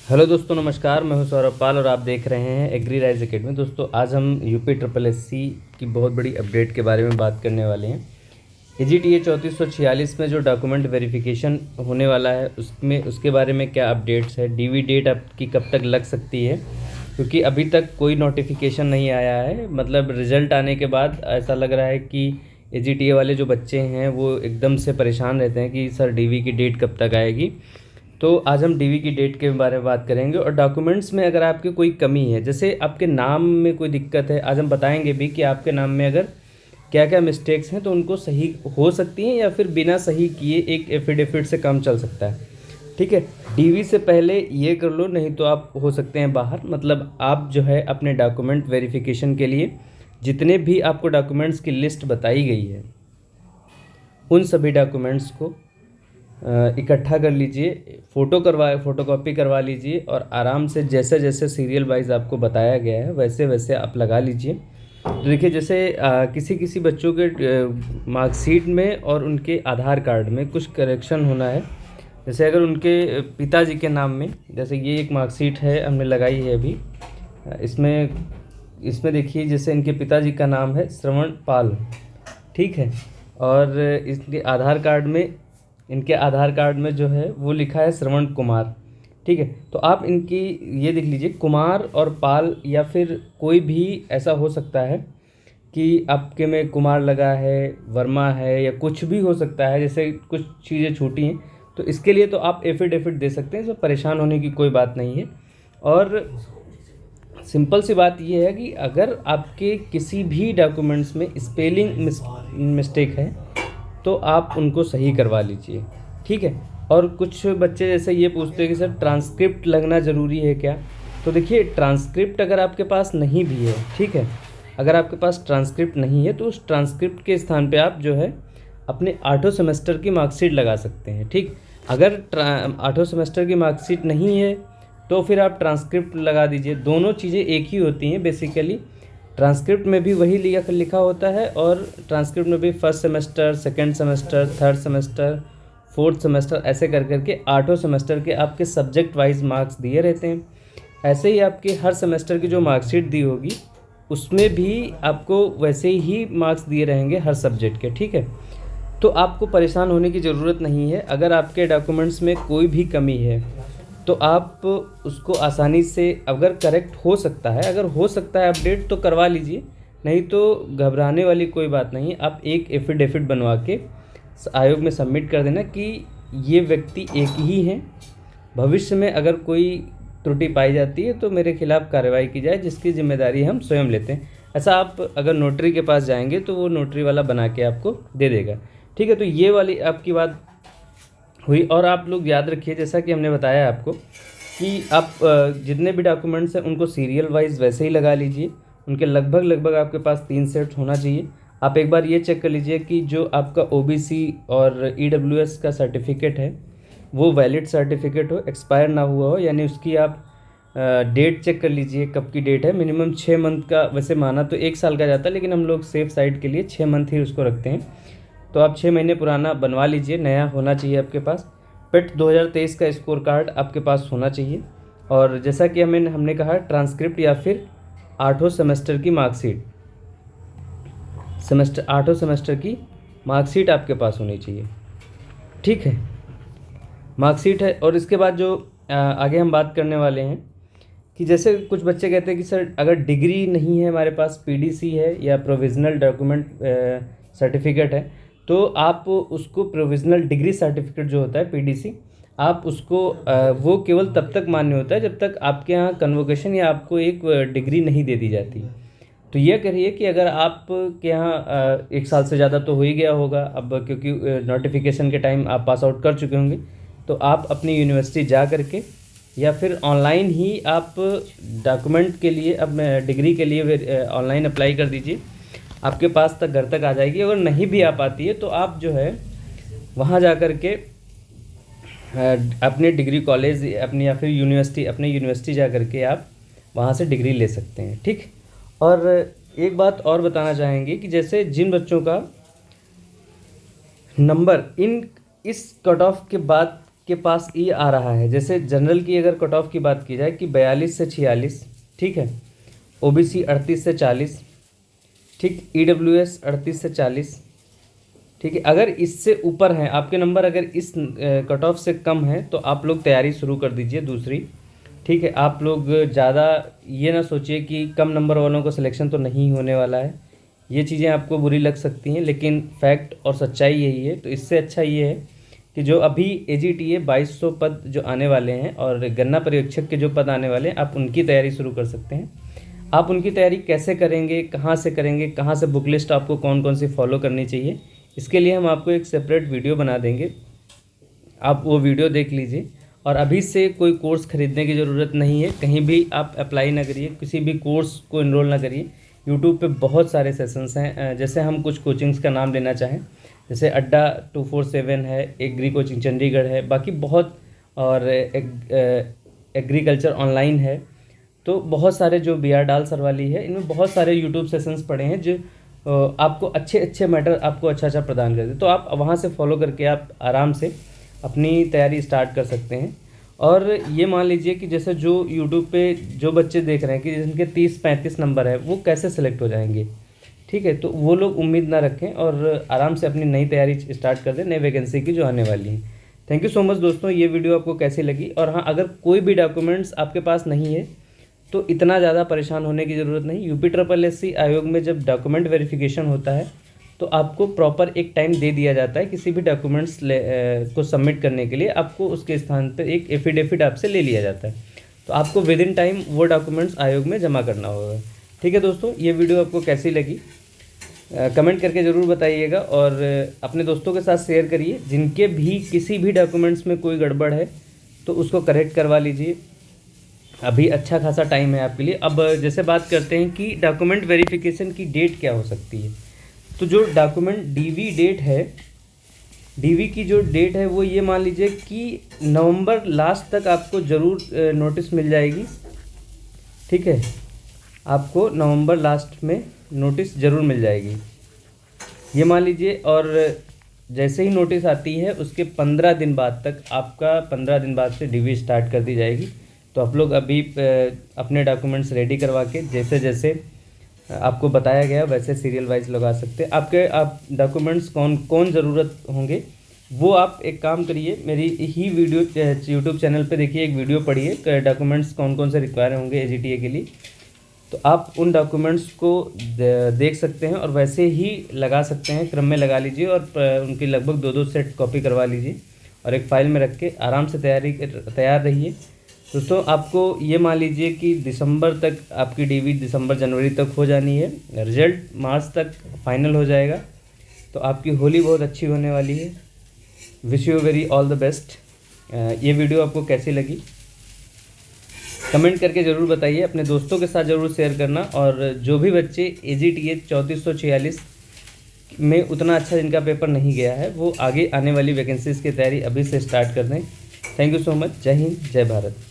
Hello दोस्तों, नमस्कार। मैं हूं सौरभ पाल और आप देख रहे हैं एग्री राइज एकेडमी। दोस्तों, आज हम यूपी ट्रिपल एससी की बहुत बड़ी अपडेट के बारे में बात करने वाले हैं। एजीटीए 3446 में जो डॉक्यूमेंट वेरिफिकेशन होने वाला है उसमें उसके बारे में क्या अपडेट्स है, डीवी डेट आपकी कब तक लग सकती है, क्योंकि अभी तक कोई नोटिफिकेशन नहीं आया है। मतलब रिज़ल्ट आने के बाद ऐसा लग रहा है कि एजीटीए वाले जो बच्चे हैं वो एकदम से परेशान रहते हैं कि सर डीवी की डेट कब तक आएगी। तो आज हम डीवी की डेट के बारे में बात करेंगे और डॉक्यूमेंट्स में अगर आपकी कोई कमी है, जैसे आपके नाम में कोई दिक्कत है, आज हम बताएंगे भी कि आपके नाम में अगर क्या क्या मिस्टेक्स हैं तो उनको सही हो सकती हैं या फिर बिना सही किए एक एफिडेविट से काम चल सकता है। ठीक है, डीवी से पहले ये कर लो, नहीं तो आप हो सकते हैं बाहर। मतलब आप जो है अपने डॉक्यूमेंट वेरिफिकेशन के लिए जितने भी आपको डॉक्यूमेंट्स की लिस्ट बताई गई है उन सभी डॉक्यूमेंट्स को इकट्ठा कर लीजिए, फ़ोटोकॉपी करवा लीजिए और आराम से जैसे जैसे सीरियल वाइज आपको बताया गया है वैसे वैसे आप लगा लीजिए। तो देखिए, जैसे किसी किसी बच्चों के मार्कशीट में और उनके आधार कार्ड में कुछ करेक्शन होना है। जैसे अगर उनके पिताजी के नाम में, जैसे ये एक मार्कशीट है हमने लगाई है अभी, इसमें इसमें देखिए, जैसे इनके पिताजी का नाम है श्रवण पाल, ठीक है, और इनके आधार कार्ड में जो है वो लिखा है श्रवण कुमार। ठीक है, तो आप इनकी ये देख लीजिए, कुमार और पाल या फिर कोई भी ऐसा हो सकता है कि आपके में कुमार लगा है, वर्मा है, या कुछ भी हो सकता है। जैसे कुछ चीज़ें छूटी हैं तो इसके लिए तो आप एफिडेविट दे सकते हैं, इसमें परेशान होने की कोई बात नहीं है। और सिंपल सी बात ये है कि अगर आपके किसी भी डॉक्यूमेंट्स में स्पेलिंग मिस्टेक है तो आप उनको सही करवा लीजिए। ठीक है, और कुछ बच्चे जैसे ये पूछते हैं कि सर ट्रांसक्रिप्ट लगना ज़रूरी है क्या? तो देखिए, ट्रांसक्रिप्ट अगर आपके पास नहीं भी है, ठीक है, अगर आपके पास ट्रांसक्रिप्ट नहीं है तो उस ट्रांसक्रिप्ट के स्थान पे आप जो है अपने आठों सेमेस्टर की मार्कशीट लगा सकते हैं। ठीक, अगर आठों सेमेस्टर की मार्कशीट नहीं है तो फिर आप ट्रांसक्रिप्ट लगा दीजिए। दोनों चीज़ें एक ही होती हैं बेसिकली। ट्रांसक्रिप्ट में भी वही लिखा होता है और ट्रांसक्रिप्ट में भी first semester, second semester, third semester, fourth semester, ऐसे कर करके आठों सेमेस्टर के आपके सब्जेक्ट वाइज मार्क्स दिए रहते हैं। ऐसे ही आपके हर सेमेस्टर की जो मार्कशीट दी होगी उसमें भी आपको वैसे ही मार्क्स दिए रहेंगे हर सब्जेक्ट के। ठीक है, तो आपको परेशान होने की ज़रूरत नहीं है। अगर आपके डॉक्यूमेंट्स में कोई भी कमी है तो आप उसको आसानी से, अगर करेक्ट हो सकता है, अगर हो सकता है अपडेट, तो करवा लीजिए, नहीं तो घबराने वाली कोई बात नहीं है। आप एक एफिडेविट बनवा के आयोग में सबमिट कर देना कि ये व्यक्ति एक ही हैं। भविष्य में अगर कोई त्रुटि पाई जाती है तो मेरे खिलाफ़ कार्रवाई की जाए, जिसकी जिम्मेदारी हम स्वयं लेते हैं। ऐसा आप अगर नोटरी के पास जाएंगे तो वो नोटरी वाला बना के आपको दे देगा। ठीक है, तो ये वाली आपकी बात हुई। और आप लोग याद रखिए, जैसा कि हमने बताया आपको, कि आप जितने भी डॉक्यूमेंट्स हैं उनको सीरियल वाइज वैसे ही लगा लीजिए। उनके लगभग आपके पास 3 सेट होना चाहिए। आप एक बार ये चेक कर लीजिए कि जो आपका ओबीसी और ईडब्ल्यूएस का सर्टिफिकेट है वो वैलिड सर्टिफिकेट हो, एक्सपायर ना हुआ हो, यानी उसकी आप डेट चेक कर लीजिए कब की डेट है। मिनिमम 6 मंथ का, वैसे माना तो 1 साल का जाता है, लेकिन हम लोग सेफ साइड के लिए 6 मंथ ही उसको रखते हैं। तो आप 6 महीने पुराना बनवा लीजिए, नया होना चाहिए आपके पास। पेट 2023 का स्कोर कार्ड आपके पास होना चाहिए। और जैसा कि हमने कहा, ट्रांसक्रिप्ट या फिर आठों सेमेस्टर की मार्कशीट, आठों सेमेस्टर की मार्कशीट आपके पास होनी चाहिए। ठीक है, मार्कशीट है। और इसके बाद जो आगे हम बात करने वाले हैं कि जैसे कुछ बच्चे कहते हैं कि सर अगर डिग्री नहीं है हमारे पास, पीडीसी है या प्रोविज़नल डॉक्यूमेंट सर्टिफिकेट है, तो आप उसको प्रोविज़नल डिग्री सर्टिफिकेट जो होता है पीडीसी, आप उसको वो केवल तब तक मान्य होता है जब तक आपके यहाँ कन्वोकेशन या आपको एक डिग्री नहीं दे दी जाती। तो यह करिए कि अगर आप के यहाँ 1 साल से ज़्यादा तो हो ही गया होगा अब, क्योंकि नोटिफिकेशन के टाइम आप पास आउट कर चुके होंगे, तो आप अपनी यूनिवर्सिटी जा करके या फिर ऑनलाइन ही आप डॉक्यूमेंट के लिए, अब डिग्री के लिए ऑनलाइन अप्लाई कर दीजिए। आपके पास तक घर तक आ जाएगी। अगर नहीं भी आ पाती है तो आप जो है वहाँ जा कर के अपने डिग्री कॉलेज अपनी या फिर यूनिवर्सिटी, अपने यूनिवर्सिटी जा कर के आप वहाँ से डिग्री ले सकते हैं। ठीक, और एक बात और बताना चाहेंगे कि जैसे जिन बच्चों का नंबर इस कट ऑफ के बाद के पास ये आ रहा है, जैसे जनरल की अगर कट ऑफ की बात की जाए कि 42 से 46, ठीक है, ओबीसी 38 से 40, ठीक, ईडब्ल्यूएस 38 से 40, ठीक है। अगर इससे ऊपर हैं आपके नंबर, अगर इस कट ऑफ से कम है तो आप लोग तैयारी शुरू कर दीजिए दूसरी, ठीक है। आप लोग ज़्यादा ये ना सोचिए कि कम नंबर वालों को सिलेक्शन तो नहीं होने वाला है, ये चीज़ें आपको बुरी लग सकती हैं, लेकिन फैक्ट और सच्चाई यही है। तो इससे अच्छा ये है कि जो अभी AGTA 2200 पद जो आने वाले हैं और गन्ना पर्यवेक्षक के जो पद आने वाले हैं, आप उनकी तैयारी शुरू कर सकते हैं। आप उनकी तैयारी कैसे करेंगे, कहाँ से करेंगे, कहाँ से बुक लिस्ट आपको कौन कौन सी फॉलो करनी चाहिए, इसके लिए हम आपको एक सेपरेट वीडियो बना देंगे, आप वो वीडियो देख लीजिए। और अभी से कोई कोर्स ख़रीदने की ज़रूरत नहीं है, कहीं भी आप अप्लाई ना करिए, किसी भी कोर्स को इनरोल ना करिए। यूट्यूब पे बहुत सारे सेशंस हैं, जैसे हम कुछ कोचिंग्स का नाम लेना चाहें, जैसे अड्डा 247 है, एग्री कोचिंग चंडीगढ़ है, बाकी बहुत, और एग्रीकल्चर ऑनलाइन है। तो बहुत सारे, जो BR डाल सर वाली है, इनमें बहुत सारे यूट्यूब सेशंस पड़े हैं जो आपको अच्छे अच्छे मैटर आपको अच्छा प्रदान करते हैं। तो आप वहाँ से फॉलो करके आप आराम से अपनी तैयारी स्टार्ट कर सकते हैं। और ये मान लीजिए कि जैसे जो यूट्यूब पे जो बच्चे देख रहे हैं कि जिनके 30-35 नंबर है, वो कैसे सेलेक्ट हो जाएंगे, ठीक है, तो वो लोग उम्मीद ना रखें और आराम से अपनी नई तैयारी स्टार्ट कर दें नई वैकेंसी की जो आने वाली है। थैंक यू सो मच दोस्तों, ये वीडियो आपको कैसी लगी। और हाँ, अगर कोई भी डॉक्यूमेंट्स आपके पास नहीं है तो इतना ज़्यादा परेशान होने की ज़रूरत नहीं। UPSSC आयोग में जब डॉक्यूमेंट वेरिफिकेशन होता है तो आपको प्रॉपर एक टाइम दे दिया जाता है किसी भी डॉक्यूमेंट्स को सबमिट करने के लिए, आपको उसके स्थान पर एक एफिडेविट आपसे ले लिया जाता है। तो आपको विद इन टाइम वो डॉक्यूमेंट्स आयोग में जमा करना होगा। ठीक है दोस्तों, ये वीडियो आपको कैसी लगी कमेंट करके ज़रूर बताइएगा और अपने दोस्तों के साथ शेयर करिए। जिनके भी किसी भी डॉक्यूमेंट्स में कोई गड़बड़ है तो उसको करेक्ट करवा लीजिए, अभी अच्छा खासा टाइम है आपके लिए। अब जैसे बात करते हैं कि डॉक्यूमेंट वेरिफिकेशन की डेट क्या हो सकती है, तो जो डॉक्यूमेंट DV डेट है, DV की जो डेट है वो ये मान लीजिए कि नवंबर लास्ट तक आपको ज़रूर नोटिस मिल जाएगी, ठीक है, आपको नवंबर लास्ट में नोटिस ज़रूर मिल जाएगी, ये मान लीजिए। और जैसे ही नोटिस आती है उसके 15 दिन बाद तक, आपका 15 दिन बाद से DV स्टार्ट कर दी जाएगी। तो आप लोग अभी अपने डॉक्यूमेंट्स रेडी करवा के जैसे जैसे आपको बताया गया वैसे सीरियल वाइज लगा सकते हैं। आप डॉक्यूमेंट्स कौन कौन ज़रूरत होंगे वो आप एक काम करिए, मेरी ही वीडियो यूट्यूब चैनल पे देखिए, एक वीडियो पढ़िए डॉक्यूमेंट्स कौन कौन से रिक्वायर होंगे AGTA के लिए। तो आप उन डॉक्यूमेंट्स को देख सकते हैं और वैसे ही लगा सकते हैं, क्रम में लगा लीजिए और उनकी लगभग 2-2 सेट कॉपी करवा लीजिए और एक फ़ाइल में रख के आराम से तैयार रहिए दोस्तों। आपको ये मान लीजिए कि दिसंबर तक आपकी DV दिसंबर जनवरी तक हो जानी है, रिजल्ट मार्च तक फाइनल हो जाएगा। तो आपकी होली बहुत अच्छी होने वाली है। Wish you very all the best. ये वीडियो आपको कैसी लगी कमेंट करके ज़रूर बताइए, अपने दोस्तों के साथ ज़रूर शेयर करना। और जो भी बच्चे AGTA 3446 में उतना अच्छा जिनका पेपर नहीं गया है वो आगे आने वाली वैकेंसीज़ की तैयारी अभी से स्टार्ट कर दें। Thank you so much. जय हिंद, जय भारत।